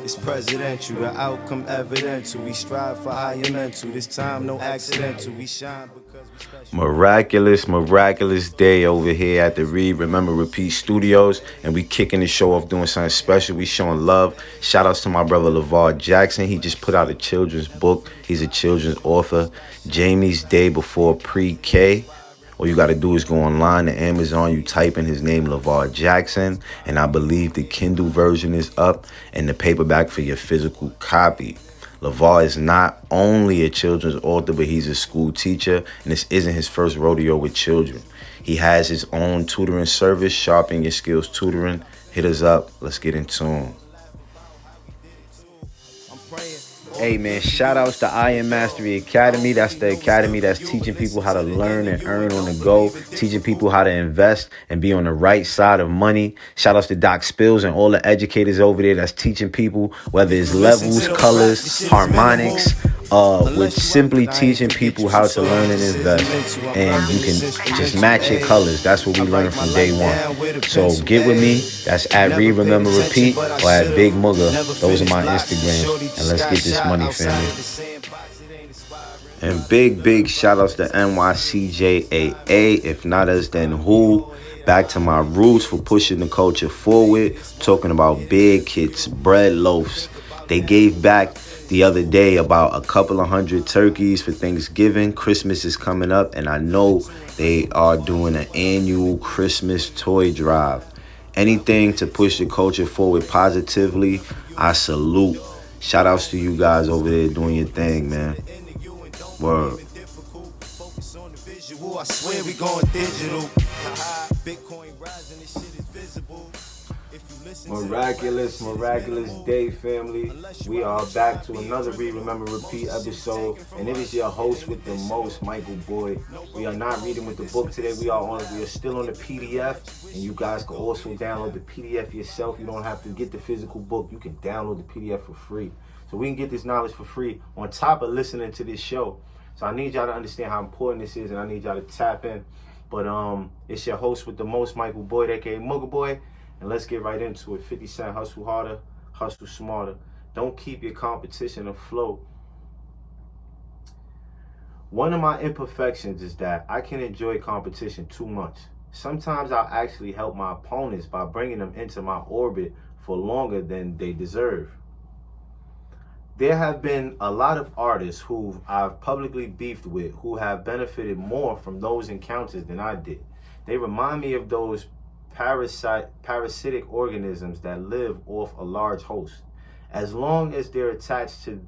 It's presidential, the outcome evidential. We strive for higher mental. This time, no accidental. We shine because we special. Miraculous day over here at the Read, Remember, Repeat Studios. And we kicking the show off doing something special. We showing love. Shout outs to my brother LeVar Jackson. He just put out a children's book. He's a children's author. Jamie's Day Before Pre-K. All you got to do is go online to Amazon. You type in his name, LeVar Jackson. And I believe the Kindle version is up and the paperback for your physical copy. LeVar is not only a children's author, but he's a school teacher. And this isn't his first rodeo with children. He has his own tutoring service, Sharpen Your Skills Tutoring. Hit us up. Let's get into him. Hey man, shout outs to I Am Mastery Academy. That's the academy that's teaching people how to learn and earn on the go, teaching people how to invest and be on the right side of money. Shout outs to Doc Spills and all the educators over there that's teaching people, whether it's levels, colors, harmonics, with simply teaching people how to learn and invest. And you can just match your colors. That's what we learned from day one. So get with me. That's at Read, Remember, Repeat, or at Big MUGGA. Those are my Instagrams. And let's get this money, family. And big shout outs to NYCJAA. If not us, then who? Back to my roots for pushing the culture forward. Talking about big kits, bread loaves. They gave back the other day about a couple of 100 turkeys for Thanksgiving. Christmas is coming up, and I know they are doing an annual Christmas toy drive. Anything to push the culture forward positively, I salute. Shout outs to you guys over there doing your thing, man. Word. I swear we going digital. Bitcoin rising, this shit is visible. Miraculous day, family. We are back to another Read, Remember, Repeat episode, and it is your host with the most, Michael Boyd. We are not reading with the book today. We are still on the PDF, and you guys can also download the PDF yourself. You don't have to get the physical book. You can download the PDF for free. So we can get this knowledge for free on top of listening to this show. So I need y'all to understand how important this is, and I need y'all to tap in. But it's your host with the most, Michael Boyd, aka MUGGA Boy. And let's get right into it. 50 Cent, hustle harder, hustle smarter. Don't keep your competition afloat. One of my imperfections is that I can enjoy competition too much. Sometimes I'll actually help my opponents by bringing them into my orbit for longer than they deserve. There have been a lot of artists who I've publicly beefed with who have benefited more from those encounters than I did. They remind me of those parasitic organisms that live off a large host. As long as they're attached to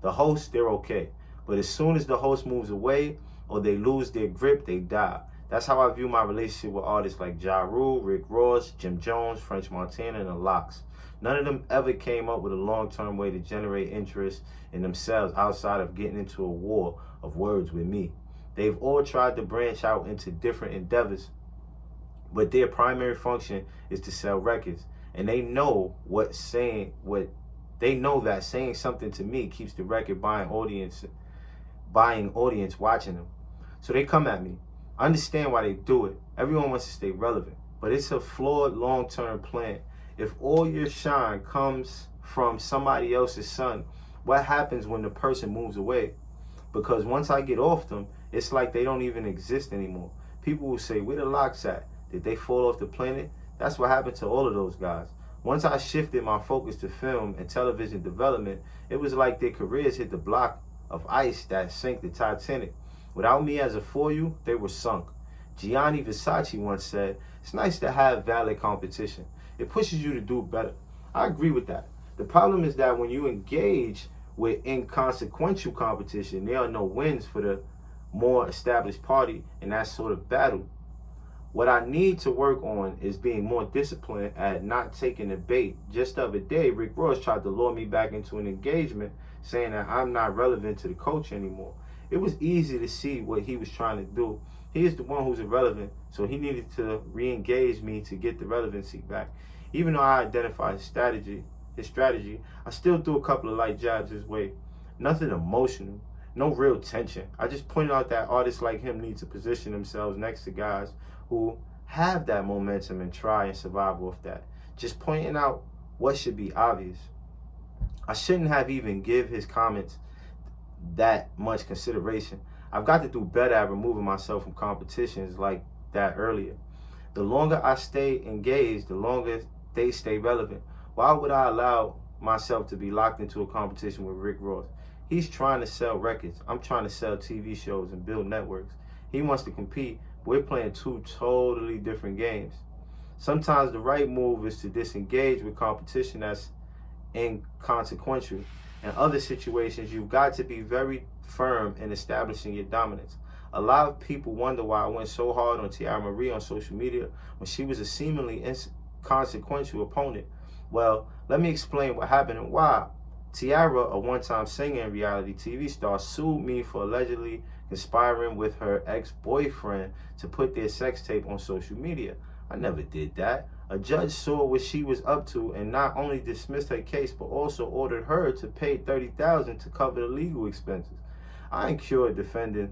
the host, they're okay. But as soon as the host moves away or they lose their grip, they die. That's how I view my relationship with artists like Ja Rule, Rick Ross, Jim Jones, French Montana, and the Lox. None of them ever came up with a long-term way to generate interest in themselves outside of getting into a war of words with me. They've all tried to branch out into different endeavors, but their primary function is to sell records. And they know that saying something to me keeps the record buying audience watching them. So they come at me. I understand why they do it. Everyone wants to stay relevant, but it's a flawed long-term plan. If all your shine comes from somebody else's son, what happens when the person moves away? Because once I get off them, it's like they don't even exist anymore. People will say, where the Lox at? Did they fall off the planet? That's what happened to all of those guys. Once I shifted my focus to film and television development, it was like their careers hit the block of ice that sank the Titanic. Without me as a foil, they were sunk. Gianni Versace once said, it's nice to have valid competition. It pushes you to do better. I agree with that. The problem is that when you engage with inconsequential competition, there are no wins for the more established party in that sort of battle. What I need to work on is being more disciplined at not taking the bait. Just the other day, Rick Ross tried to lure me back into an engagement saying that I'm not relevant to the culture anymore. It was easy to see what he was trying to do. He is the one who's irrelevant, so he needed to re-engage me to get the relevancy back. Even though I identified his strategy, I still threw a couple of light jabs his way. Nothing emotional, no real tension. I just pointed out that artists like him need to position themselves next to guys who have that momentum and try and survive off that. Just pointing out what should be obvious. I shouldn't have even give his comments that much consideration. I've got to do better at removing myself from competitions like that earlier. The longer I stay engaged, the longer they stay relevant. Why would I allow myself to be locked into a competition with Rick Ross? He's trying to sell records. I'm trying to sell TV shows and build networks. He wants to compete. We're playing two totally different games. Sometimes the right move is to disengage with competition that's inconsequential. In other situations, you've got to be very firm in establishing your dominance. A lot of people wonder why I went so hard on Tiara Marie on social media when she was a seemingly inconsequential opponent. Well, let me explain what happened and why. Tiara, a one-time singer and reality TV star, sued me for allegedly conspiring with her ex-boyfriend to put their sex tape on social media. I never did that. A judge saw what she was up to and not only dismissed her case, but also ordered her to pay $30,000 to cover the legal expenses. I incurred defending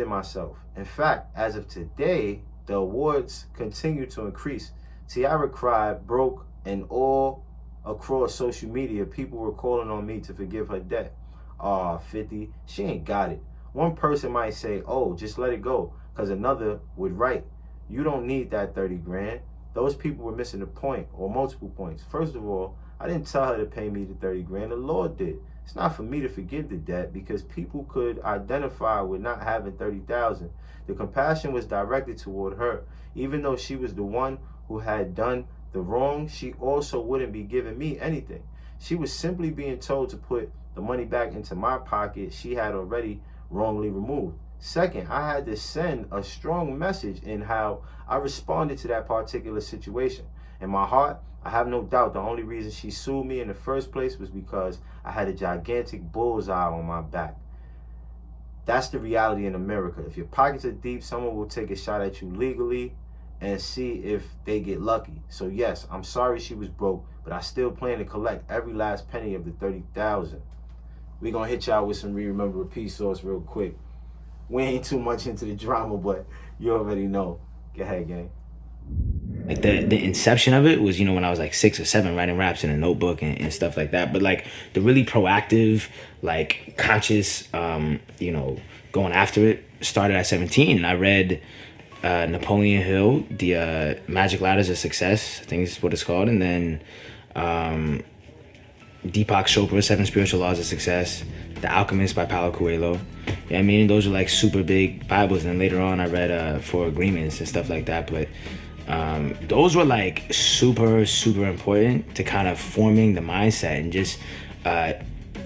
myself. In fact, as of today, the awards continue to increase. Tiara cried, broke, and all across social media, people were calling on me to forgive her debt. Aw, 50, she ain't got it. One person might say, oh, just let it go, because another would write, you don't need that 30 grand. Those people were missing a point, or multiple points. First of all, I didn't tell her to pay me the 30 grand, the Lord did. It's not for me to forgive the debt because people could identify with not having 30,000. The compassion was directed toward her. Even though she was the one who had done the wrong, she also wouldn't be giving me anything. She was simply being told to put the money back into my pocket she had already wrongly removed. Second, I had to send a strong message in how I responded to that particular situation. In my heart, I have no doubt the only reason she sued me in the first place was because I had a gigantic bullseye on my back. That's the reality in America. If your pockets are deep, someone will take a shot at you legally and see if they get lucky. So yes, I'm sorry she was broke, but I still plan to collect every last penny of the 30,000. We're gonna hit y'all with some Remember Repeat sauce real quick. We ain't too much into the drama, but you already know. Go ahead, gang. Like the inception of it was, when I was like 6 or 7, writing raps in a notebook and stuff like that. But like the really proactive, like conscious, going after it started at 17. And I read Napoleon Hill, the Magic Ladders of Success, I think is what it's called. And then Deepak Chopra's 7 Spiritual Laws of Success, The Alchemist by Paulo Coelho. Yeah, I mean, those are like super big Bibles. And later on I read Four Agreements and stuff like that. But those were like super, super important to kind of forming the mindset and just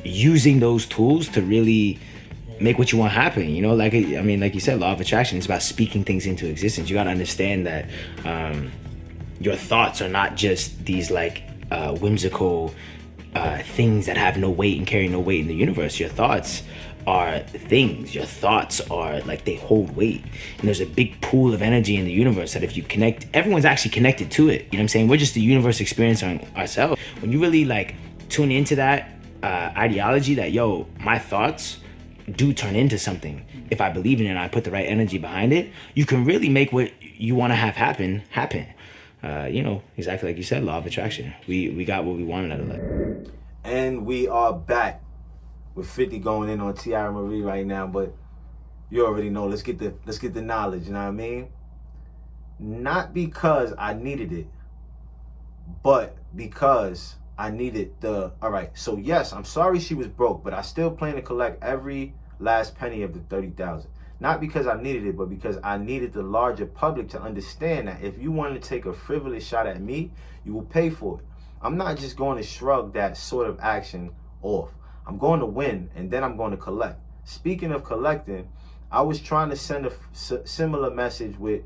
using those tools to really make what you want happen. Like you said, law of attraction is about speaking things into existence. You got to understand that your thoughts are not just these like whimsical things that have no weight and carry no weight in the universe. Your thoughts are things. Your thoughts are like, they hold weight, and there's a big pool of energy in the universe that if you connect, everyone's actually connected to it. You know what I'm saying? We're just the universe experiencing ourselves. When you really like tune into that ideology that, yo, my thoughts do turn into something. If I believe in it and I put the right energy behind it, you can really make what you want to have happen. Exactly like you said, law of attraction. We got what we wanted out of life. And we are back with 50 going in on Tiara Marie right now, but you already know. Let's get the knowledge. You know what I mean? Not because I needed it, but because I needed the. All right. So yes, I'm sorry she was broke, but I still plan to collect every last penny of the 30,000. Not because I needed it, but because I needed the larger public to understand that if you want to take a frivolous shot at me, you will pay for it. I'm not just going to shrug that sort of action off. I'm going to win, and then I'm going to collect. Speaking of collecting, I was trying to send a similar message with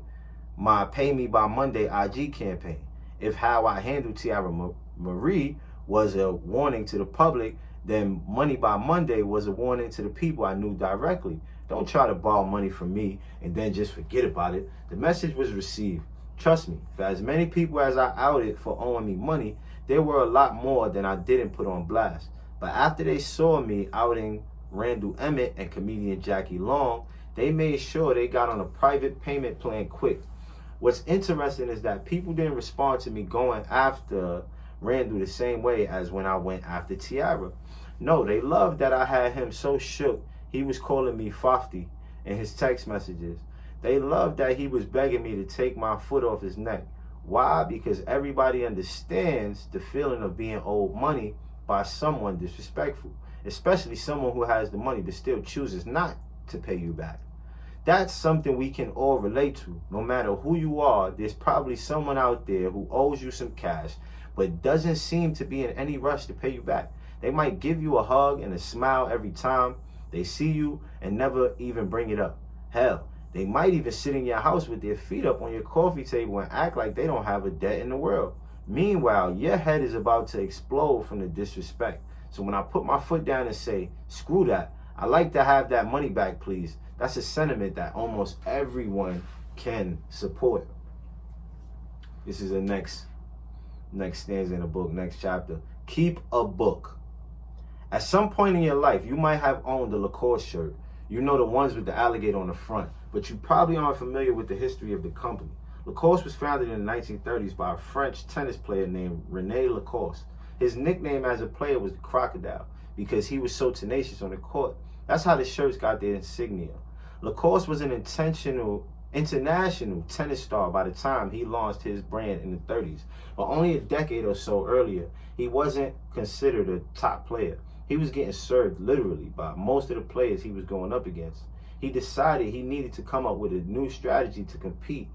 my Pay Me by Monday IG campaign. If how I handled Tiara Marie was a warning to the public, then Money by Monday was a warning to the people I knew directly. Don't try to borrow money from me and then just forget about it. The message was received. Trust me, for as many people as I outed for owing me money, there were a lot more than I didn't put on blast. But after they saw me outing Randall Emmett and comedian Jackie Long, they made sure they got on a private payment plan quick. What's interesting is that people didn't respond to me going after ran through the same way as when I went after Tiara. No, they loved that I had him so shook he was calling me Fafty in his text messages. They loved that he was begging me to take my foot off his neck. Why? Because everybody understands the feeling of being owed money by someone disrespectful, especially someone who has the money but still chooses not to pay you back. That's something we can all relate to. No matter who you are, there's probably someone out there who owes you some cash but doesn't seem to be in any rush to pay you back. They might give you a hug and a smile every time they see you and never even bring it up. Hell, they might even sit in your house with their feet up on your coffee table and act like they don't have a debt in the world. Meanwhile, your head is about to explode from the disrespect. So when I put my foot down and say, screw that, I like to have that money back, please. That's a sentiment that almost everyone can support. This is the next stanza in the book, next chapter. Keep a book. At some point in your life, you might have owned a Lacoste shirt. You know, the ones with the alligator on the front, but you probably aren't familiar with the history of the company. Lacoste was founded in the 1930s by a French tennis player named René Lacoste. His nickname as a player was the Crocodile because he was so tenacious on the court. That's how the shirts got their insignia. Lacoste was an international tennis star by the time he launched his brand in the 30s. But only a decade or so earlier, he wasn't considered a top player. He was getting served literally by most of the players he was going up against. He decided he needed to come up with a new strategy to compete.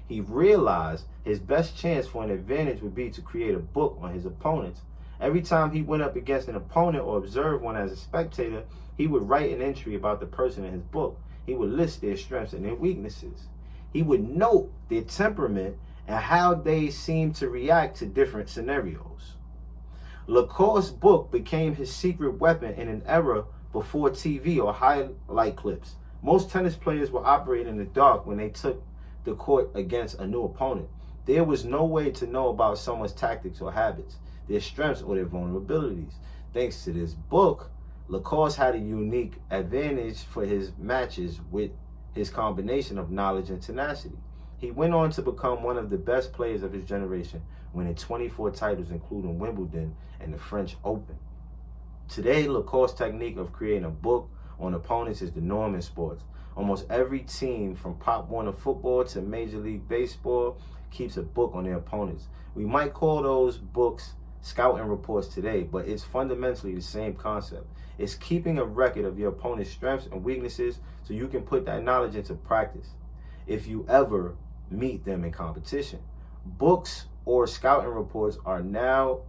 He realized his best chance for an advantage would be to create a book on his opponents. Every time he went up against an opponent or observed one as a spectator, he would write an entry about the person in his book. He would list their strengths and their weaknesses. He would note their temperament and how they seemed to react to different scenarios. Lacoste's book became his secret weapon in an era before TV or highlight clips. Most tennis players were operating in the dark when they took the court against a new opponent. There was no way to know about someone's tactics or habits, their strengths or their vulnerabilities. Thanks to this book, Lacoste had a unique advantage for his matches with his combination of knowledge and tenacity. He went on to become one of the best players of his generation, winning 24 titles, including Wimbledon and the French Open. Today, Lacoste's technique of creating a book on opponents is the norm in sports. Almost every team, from Pop Warner football to Major League Baseball, keeps a book on their opponents. We might call those books scouting reports today, but it's fundamentally the same concept. It's keeping a record of your opponent's strengths and weaknesses so you can put that knowledge into practice if you ever meet them in competition. Books or scouting reports are now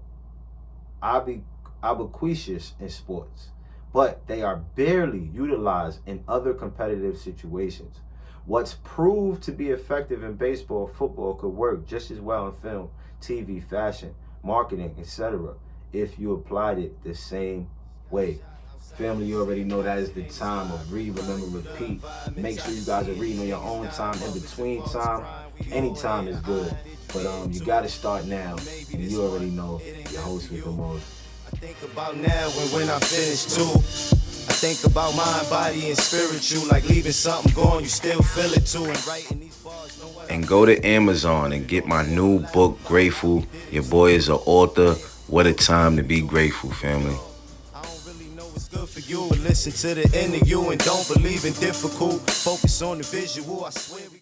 ubiquitous in sports, but they are barely utilized in other competitive situations. What's proved to be effective in baseball or football could work just as well in film, TV, fashion, marketing, etc. if you applied it the same way. Family, you already know that is the time of read, remember, repeat. Make sure you guys are reading on your own time, in between time. Any time is good, but you got to start now. And you already know your host with the most. I think about now when I finish too. I think about mind, body, and spiritual, like leaving something gone, you still feel it too. And writing these bars, And go to Amazon and get my new book, Grateful. Your boy is an author. What a time to be grateful, family. I don't really know what's good for you, and listen to the end of you, and don't believe in difficult. Focus on the visual, I swear.